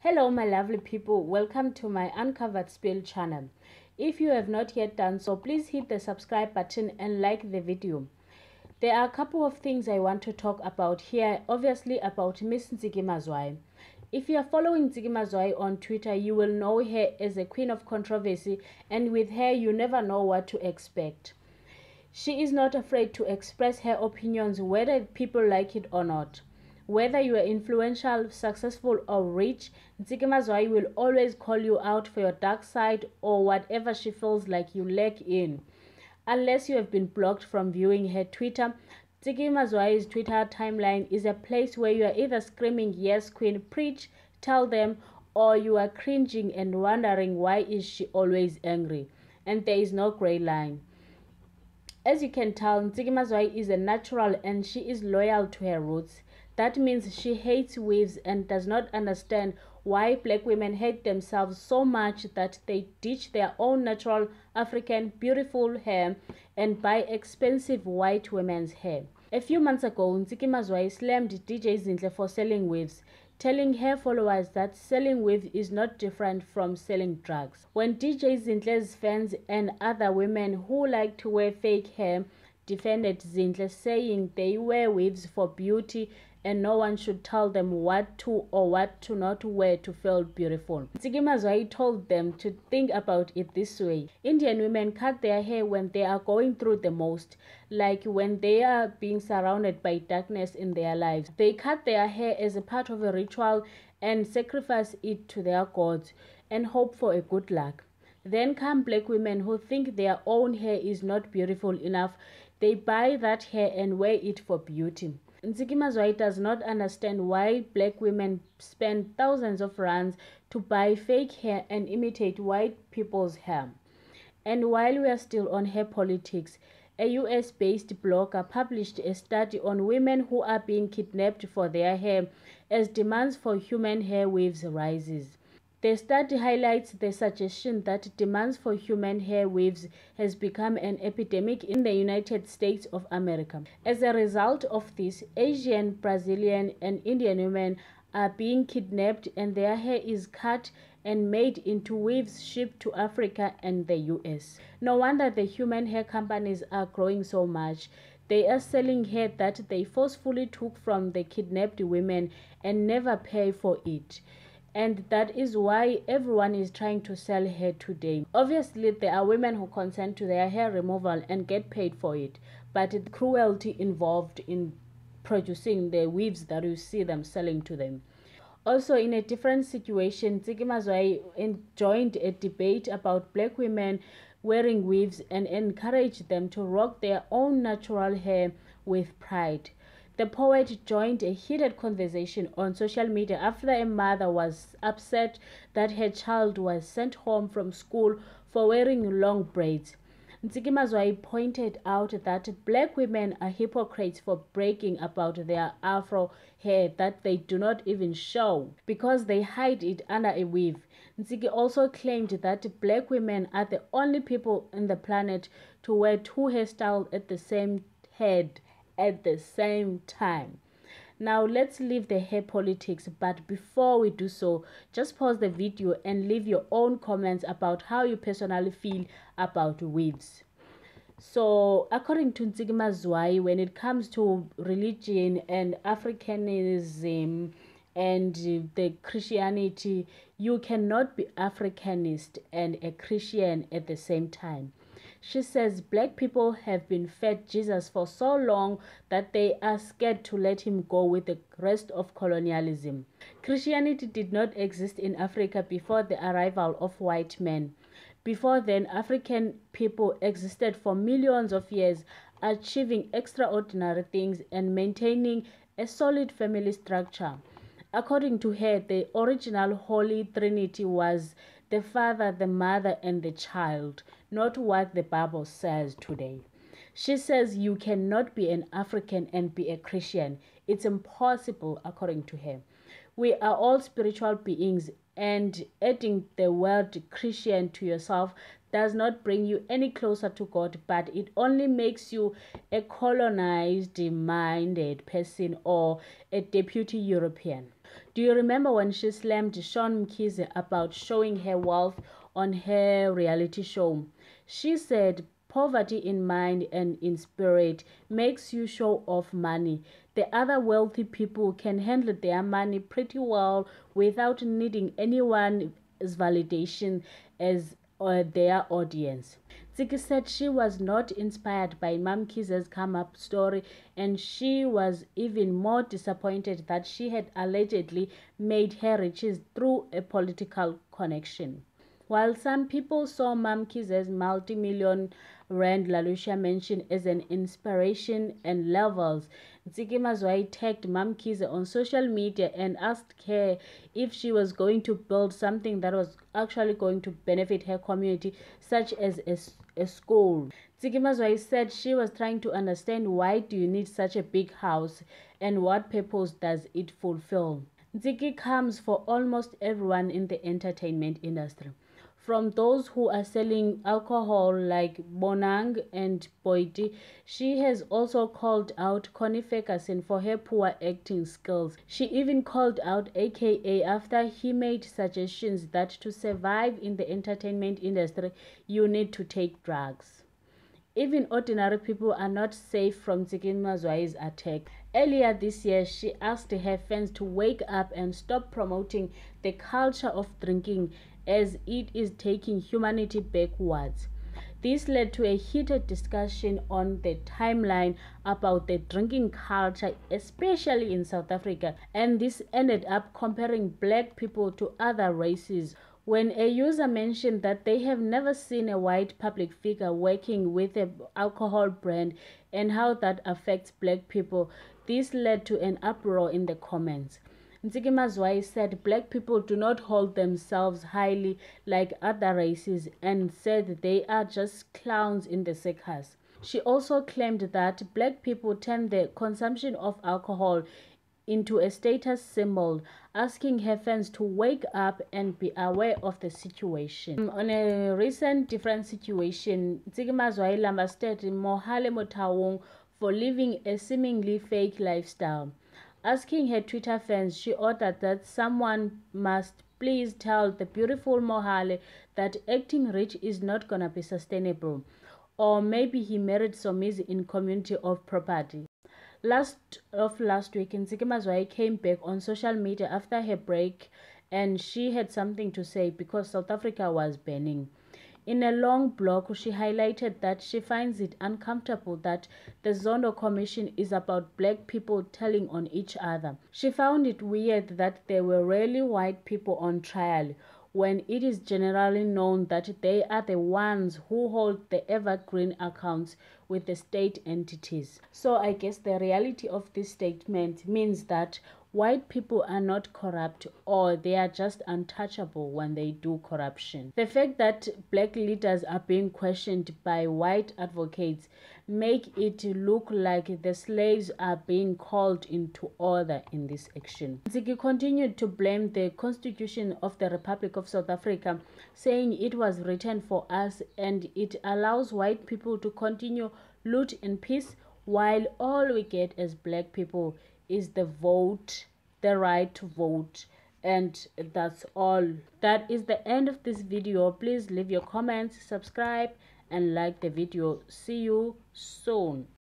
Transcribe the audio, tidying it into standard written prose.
Hello my lovely people, welcome to my Uncovered Spill channel. If you have not yet done so, please hit the subscribe button and like the video. There are a couple of things I want to talk about here, obviously about Miss Ntsiki Mazwai. If you are following Ntsiki Mazwai on Twitter, you will know her as a queen of controversy, and with her you never know what to expect. She is not afraid to express her opinions whether people like it or not. Whether you are influential, successful or rich, Ntsiki Mazwai will always call you out for your dark side or whatever she feels like you lack in. Unless you have been blocked from viewing her Twitter, Ntsiki Mazwai's Twitter timeline is a place where you are either screaming, "Yes, Queen, preach, tell them," or you are cringing and wondering why is she always angry, and there is no gray line. As you can tell, Ntsiki Mazwai is a natural and she is loyal to her roots. That means she hates weaves and does not understand why black women hate themselves so much that they ditch their own natural African beautiful hair and buy expensive white women's hair. A few months ago, Ntsiki Mazwai slammed DJ Zinhle for selling weaves, telling her followers that selling weave is not different from selling drugs. When DJ Zinhle's fans and other women who like to wear fake hair defended Zinhle, saying they wear weaves for beauty and no one should tell them what to or what to not wear to feel beautiful, Ntsiki Mazwai told them to think about it this way. Indian women cut their hair when they are going through the most, like when they are being surrounded by darkness in their lives. They cut their hair as a part of a ritual and sacrifice it to their gods and hope for a good luck. Then come black women who think their own hair is not beautiful enough. They buy that hair and wear it for beauty. Ntsiki Mazwai does not understand why black women spend thousands of rands to buy fake hair and imitate white people's hair. And while we are still on hair politics, a US-based blogger published a study on women who are being kidnapped for their hair as demands for human hair weaves rises. The study highlights the suggestion that demands for human hair weaves has become an epidemic in the United States of America. As a result of this, Asian, Brazilian, and Indian women are being kidnapped and their hair is cut and made into weaves shipped to Africa and the US. No wonder the human hair companies are growing so much. They are selling hair that they forcefully took from the kidnapped women and never pay for it. And that is why everyone is trying to sell hair today. Obviously, there are women who consent to their hair removal and get paid for it, but the cruelty involved in producing the weaves that you see them selling to them. Also, in a different situation, Ntsiki Mazwai joined a debate about black women wearing weaves and encouraged them to rock their own natural hair with pride. The poet joined a heated conversation on social media after a mother was upset that her child was sent home from school for wearing long braids. Ntsiki Mazwai pointed out that black women are hypocrites for bragging about their afro hair that they do not even show because they hide it under a weave. Ntsiki also claimed that black women are the only people on the planet to wear two hairstyles at the same head at the same time. Now let's leave the hair politics, but before we do so, just pause the video and leave your own comments about how you personally feel about weaves. So according to Ntsiki Mazwai, when it comes to religion and Africanism and the Christianity, you cannot be Africanist and a Christian at the same time. She says black people have been fed Jesus for so long that they are scared to let him go with the rest of colonialism. Christianity did not exist in Africa before the arrival of white men. Before then, African people existed for millions of years, achieving extraordinary things and maintaining a solid family structure. According to her, the original Holy Trinity was the Father, the Mother, and the Child, not what the Bible says today. She says you cannot be an African and be a Christian. It's impossible, according to her. We are all spiritual beings, and adding the word Christian to yourself does not bring you any closer to God, but it only makes you a colonized minded person or a deputy European. Do you remember when she slammed Sean Mkhize about showing her wealth on her reality show? She said, "Poverty in mind and in spirit makes you show off money. The other wealthy people can handle their money pretty well without needing anyone's validation as their audience." Ntsiki said she was not inspired by Mam Kiza's come-up story, and she was even more disappointed that she had allegedly made her riches through a political connection. While some people saw Mam Kiza's multi-million rand Lalusha mention as an inspiration and levels, Ntsiki Mazwai tagged Mam Kiza on social media and asked her if she was going to build something that was actually going to benefit her community, such as a school. Ntsiki Mazwai said she was trying to understand, why do you need such a big house and what purpose does it fulfill? Ntsiki comes for almost everyone in the entertainment industry. From those who are selling alcohol like Bonang and Boiti, she has also called out Connie Ferguson for her poor acting skills. She even called out AKA after he made suggestions that to survive in the entertainment industry, you need to take drugs. Even ordinary people are not safe from Ntsiki Mazwai's attack. Earlier this year, she asked her fans to wake up and stop promoting the culture of drinking, as it is taking humanity backwards. This led to a heated discussion on the timeline about the drinking culture, especially in South Africa, and this ended up comparing black people to other races. When a user mentioned that they have never seen a white public figure working with an alcohol brand and how that affects black people, this led to an uproar in the comments. Ntsiki Mazwai said black people do not hold themselves highly like other races and said they are just clowns in the circus. She also claimed that black people turn the consumption of alcohol into a status symbol, asking her fans to wake up and be aware of the situation. On a recent different situation, Ntsiki Mazwai lambasted Mohale Motaung for living a seemingly fake lifestyle. Asking her Twitter fans, she ordered that someone must please tell the beautiful Mohale that acting rich is not gonna be sustainable. Or maybe he married Somizi in community of property. Last week, Ntsiki Mazwai came back on social media after her break, and she had something to say because South Africa was burning. In a long blog, she highlighted that she finds it uncomfortable that the Zondo Commission is about black people telling on each other. She found it weird that there were rarely white people on trial, when it is generally known that they are the ones who hold the evergreen accounts with the state entities. So I guess the reality of this statement means that white people are not corrupt, or they are just untouchable when they do corruption. The fact that black leaders are being questioned by white advocates make it look like the slaves are being called into order in this action. Ntsiki continued to blame the Constitution of the Republic of South Africa, saying it was written for us and it allows white people to continue loot in peace, while all we get as black people is the vote, the right to vote, and that's all. That is the end of this video. Please leave your comments, subscribe, and like the video. See you soon.